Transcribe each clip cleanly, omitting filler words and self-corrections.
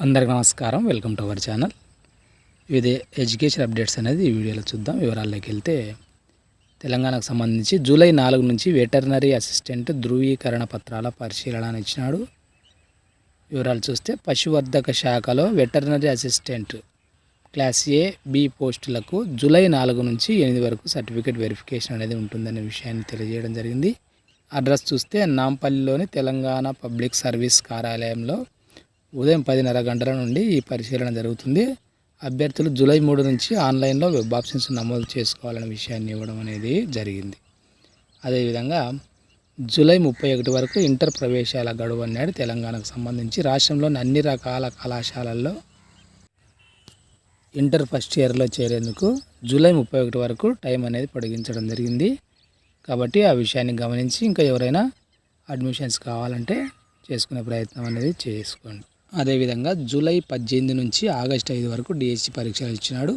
అందరికీ నమస్కారం. Welcome to our channel. ఇది ఎడ్యుకేషన్ అప్డేట్స్ అనేది ఈ వీడియోలో చూద్దాం. వివరాల్లోకి వెళ్తే తెలంగాణకు సంబంధించి జూలై 4 నుంచి వెటర్నరీ అసిస్టెంట్ ధృవీకరణ పత్రాల పరిశీలన ఇచ్చినాడు. వివరాలు చూస్తే పశువర్ధక శాఖలో veterinary assistant class A B పోస్టులకు జూలై 4 నుంచి 8 వరకు సర్టిఫికేట్ వెరిఫికేషన్ అనేది ఉంటుందనే విషయాన్ని తెలియజేయడం జరిగింది. అడ్రస్ చూస్తే నాంపల్లిలోని తెలంగాణ పబ్లిక్ సర్వీస్ కార్యాలయంలో ఉదయం 10:30 గంటల నుండి ఈ పరిశీలన జరుగుతుంది. అభ్యర్థులు జూలై 3 నుంచి ఆన్లైన్లో వెబ్ ఆప్షన్స్ నమోదు చేసుకోవాలనే విషయాన్ని ఇవ్వడం అనేది జరిగింది. అదేవిధంగా జూలై 31 వరకు ఇంటర్ ప్రవేశాల గడువు అన్నాడు. తెలంగాణకు సంబంధించి రాష్ట్రంలోని అన్ని రకాల కళాశాలల్లో ఇంటర్ ఫస్ట్ ఇయర్లో చేరేందుకు జూలై 31 వరకు టైం అనేది పొడిగించడం జరిగింది. కాబట్టి ఆ విషయాన్ని గమనించి ఇంకా ఎవరైనా అడ్మిషన్స్ కావాలంటే చేసుకునే ప్రయత్నం అనేది చేసుకోండి. అదేవిధంగా జూలై 18 నుంచి ఆగస్టు 5 వరకు డిఎస్సి పరీక్షలు ఇచ్చినాడు.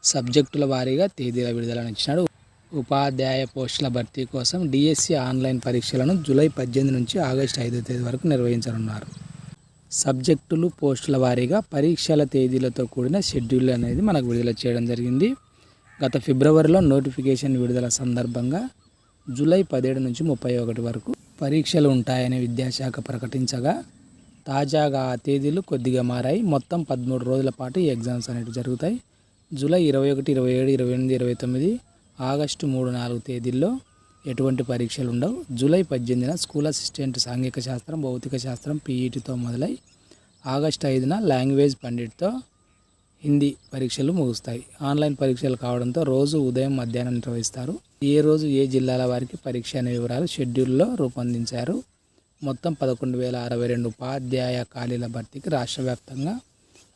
సబ్జెక్టుల వారీగా తేదీల విడుదలను ఇచ్చినాడు. ఉపాధ్యాయ పోస్టుల భర్తీ కోసం డిఎస్సి ఆన్లైన్ పరీక్షలను జూలై 18 నుంచి ఆగస్టు 5 తేదీ వరకు నిర్వహించనున్నారు. సబ్జెక్టులు పోస్టుల వారీగా పరీక్షల తేదీలతో కూడిన షెడ్యూల్ అనేది మనకు విడుదల చేయడం జరిగింది. గత ఫిబ్రవరిలో నోటిఫికేషన్ విడుదల సందర్భంగా జూలై 17 నుంచి 31 వరకు పరీక్షలు ఉంటాయని విద్యాశాఖ ప్రకటించగా తాజాగా ఆ తేదీలు కొద్దిగా మారాయి. మొత్తం 13 రోజుల పాటు ఈ ఎగ్జామ్స్ అనేవి జరుగుతాయి. జూలై 21, 27, 28, 29, ఆగస్టు 3, 4 తేదీల్లో ఎటువంటి పరీక్షలు ఉండవు. జూలై 18న స్కూల్ అసిస్టెంట్ సాంఘిక శాస్త్రం, భౌతిక శాస్త్రం పీఈటీతో మొదలై ఆగస్టు 5న లాంగ్వేజ్ పండిట్తో హిందీ పరీక్షలు ముగుస్తాయి. ఆన్లైన్ పరీక్షలు కావడంతో రోజు ఉదయం మధ్యాహ్నం నిర్వహిస్తారు. ఏ రోజు ఏ జిల్లాల వారికి పరీక్ష అనే వివరాలు షెడ్యూల్లో రూపొందించారు. మొత్తం 11,062 ఉపాధ్యాయ ఖాళీల భర్తీకి రాష్ట్ర వ్యాప్తంగా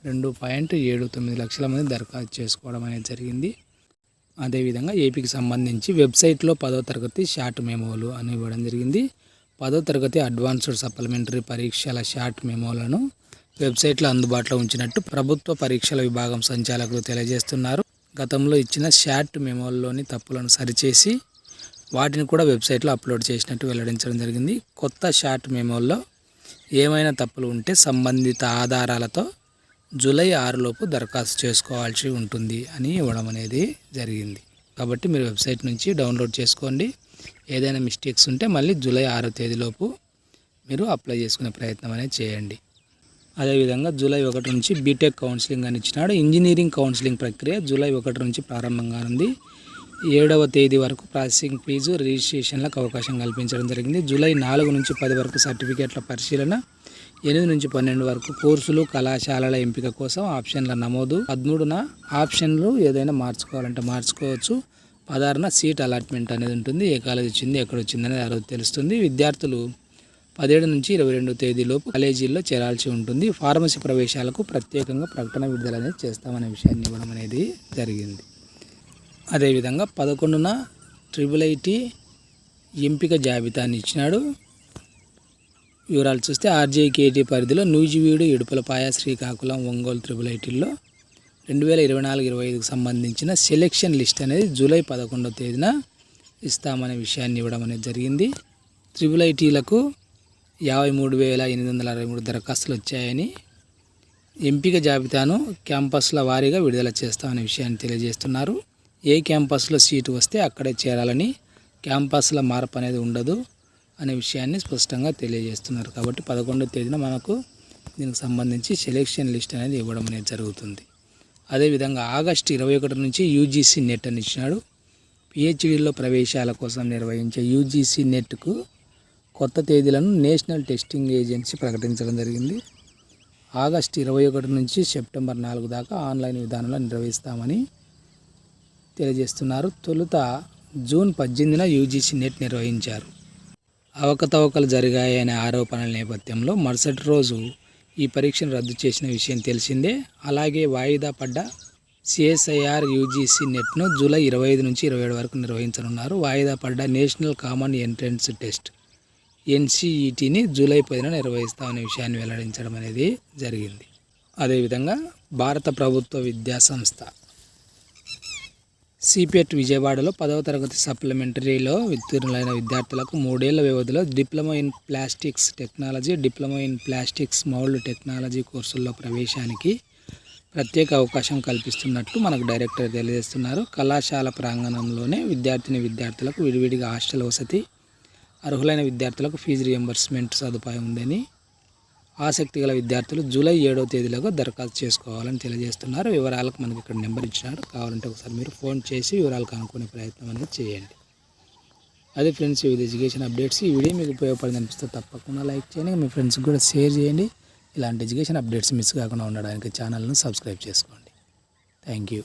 2.79 లక్షల మంది దరఖాస్తు చేసుకోవడం అనేది జరిగింది. అదేవిధంగా ఏపీకి సంబంధించి వెబ్సైట్లో 10వ తరగతి షార్ట్ మెమోలు అని ఇవ్వడం జరిగింది. 10వ తరగతి అడ్వాన్స్డ్ సప్లిమెంటరీ పరీక్షల షార్ట్ మెమోలను వెబ్సైట్లో అందుబాటులో ఉంచినట్టు ప్రభుత్వ పరీక్షల విభాగం సంచాలకులు తెలియజేస్తున్నారు. గతంలో ఇచ్చిన షార్ట్ మెమోల్లోని తప్పులను సరిచేసి వాటిని కూడా వెబ్సైట్లో అప్లోడ్ చేసినట్టు వెల్లడించడం జరిగింది. కొత్త షార్ట్ మెమోల్లో ఏమైనా తప్పులు ఉంటే సంబంధిత ఆధారాలతో జూలై 6 లోపు దరఖాస్తు చేసుకోవాల్సి ఉంటుంది అని ఇవ్వడం అనేది జరిగింది. కాబట్టి మీరు వెబ్సైట్ నుంచి డౌన్లోడ్ చేసుకోండి. ఏదైనా మిస్టేక్స్ ఉంటే మళ్ళీ జూలై 6 తేదీలోపు మీరు అప్లై చేసుకునే ప్రయత్నం అనేది చేయండి. అదేవిధంగా జూలై 1 నుంచి బీటెక్ కౌన్సిలింగ్ అని ఇచ్చినాడు. ఇంజనీరింగ్ కౌన్సిలింగ్ ప్రక్రియ జూలై 1 నుంచి ప్రారంభంగా ఉంది. 7వ తేదీ వరకు ప్రాసెసింగ్ ఫీజు రిజిస్ట్రేషన్లకు అవకాశం కల్పించడం జరిగింది. జూలై 4 నుంచి 10 వరకు సర్టిఫికేట్ల పరిశీలన, 8 నుంచి 12 వరకు కోర్సులు కళాశాలల ఎంపిక కోసం ఆప్షన్ల నమోదు, 13న ఆప్షన్లు ఏదైనా మార్చుకోవాలంటే మార్చుకోవచ్చు. 16న సీట్ అలాట్మెంట్ అనేది ఉంటుంది. ఏ కాలేజ్ వచ్చింది ఎక్కడ వచ్చింది అనేది ఆ రోజు తెలుస్తుంది. విద్యార్థులు 17 నుంచి 22 తేదీలోపు కాలేజీల్లో చేరాల్సి ఉంటుంది. ఫార్మసీ ప్రవేశాలకు ప్రత్యేకంగా ప్రకటన విడుదల అనేది చేస్తామనే విషయాన్ని ఇవ్వడం అనేది జరిగింది. అదేవిధంగా 11న IIIT ఎంపిక జాబితాని ఇచ్చినాడు. వివరాలు చూస్తే ఆర్జేకేటీ పరిధిలో నూజివీడు, ఇడుపులపాయ, శ్రీకాకుళం, ఒంగోలు IIITల్లో 2024-25కు సంబంధించిన సెలెక్షన్ లిస్ట్ అనేది జూలై 11వ తేదీన ఇస్తామనే విషయాన్ని ఇవ్వడం అనేది జరిగింది. IIITలకు 53,863 దరఖాస్తులు వచ్చాయని, ఎంపిక జాబితాను క్యాంపస్ల వారీగా విడుదల చేస్తామనే విషయాన్ని తెలియజేస్తున్నారు. ఏ క్యాంపస్లో సీటు వస్తే అక్కడే చేరాలని, క్యాంపస్ల మార్పు అనేది ఉండదు అనే విషయాన్ని స్పష్టంగా తెలియజేస్తున్నారు. కాబట్టి 11వ తేదీన మనకు దీనికి సంబంధించి సెలెక్షన్ లిస్ట్ అనేది ఇవ్వడం అనేది జరుగుతుంది. అదేవిధంగా ఆగస్టు 21 నుంచి యూజీసీ నెట్ అని ఇచ్చినాడు. పిహెచ్డీలో ప్రవేశాల కోసం నిర్వహించే యూజీసీ నెట్కు కొత్త తేదీలను నేషనల్ టెస్టింగ్ ఏజెన్సీ ప్రకటించడం జరిగింది. ఆగస్టు 21 నుంచి సెప్టెంబర్ 4 దాకా ఆన్లైన్ విధానంలో నిర్వహిస్తామని తెలియజేస్తున్నారు. తొలుత జూన్ 18న యూజీసీ నెట్ నిర్వహించారు. అవకతవకలు జరిగాయనే ఆరోపణల నేపథ్యంలో మరుసటి రోజు ఈ పరీక్షను రద్దు చేసిన విషయం తెలిసిందే. అలాగే వాయిదా పడ్డ సిఎస్ఐఆర్ యూజీసీ నెట్ను జూలై 25 నుంచి 27 వరకు నిర్వహించనున్నారు. వాయిదా పడ్డ నేషనల్ కామన్ ఎంట్రన్స్ టెస్ట్ NCETని జూలై 10న నిర్వహిస్తామనే విషయాన్ని వెల్లడించడం అనేది జరిగింది. అదేవిధంగా భారత ప్రభుత్వ విద్యా సంస్థ సిపిఎట్ విజయవాడలో 10వ తరగతి సప్లిమెంటరీలో ఉత్తీర్ణులైన విద్యార్థులకు 3 ఏళ్ల వ్యవధిలో diploma in plastics technology, diploma in plastics mould technology కోర్సుల్లో ప్రవేశానికి ప్రత్యేక అవకాశం కల్పిస్తున్నట్లు మనకు డైరెక్టర్ తెలియజేస్తున్నారు. కళాశాల ప్రాంగణంలోనే విద్యార్థులకు విడివిడిగా హాస్టల్ వసతి, అర్హులైన విద్యార్థులకు ఫీజు రియంబర్స్మెంట్ సదుపాయం ఉందని, ఆసక్తి గల విద్యార్థులు జూలై 7వ తేదీలోగా దరఖాస్తు చేసుకోవాలని తెలియజేస్తున్నారు. వివరాలకు మనకి ఇక్కడ నెంబర్ ఇచ్చినారు, కావాలంటే ఒకసారి మీరు ఫోన్ చేసి వివరాలు కనుక్కునే ప్రయత్నం అనేది చేయండి. అదే ఫ్రెండ్స్, వివిధ ఎడ్యుకేషన్ అప్డేట్స్. ఈ వీడియో మీకు ఉపయోగపడింది అనిపిస్తే తప్పకుండా లైక్ చేయండి, మీ ఫ్రెండ్స్కి కూడా షేర్ చేయండి. ఇలాంటి ఎడ్యుకేషన్ అప్డేట్స్ మిస్ కాకుండా ఉండడానికి ఛానల్ను సబ్స్క్రైబ్ చేసుకోండి. Thank you.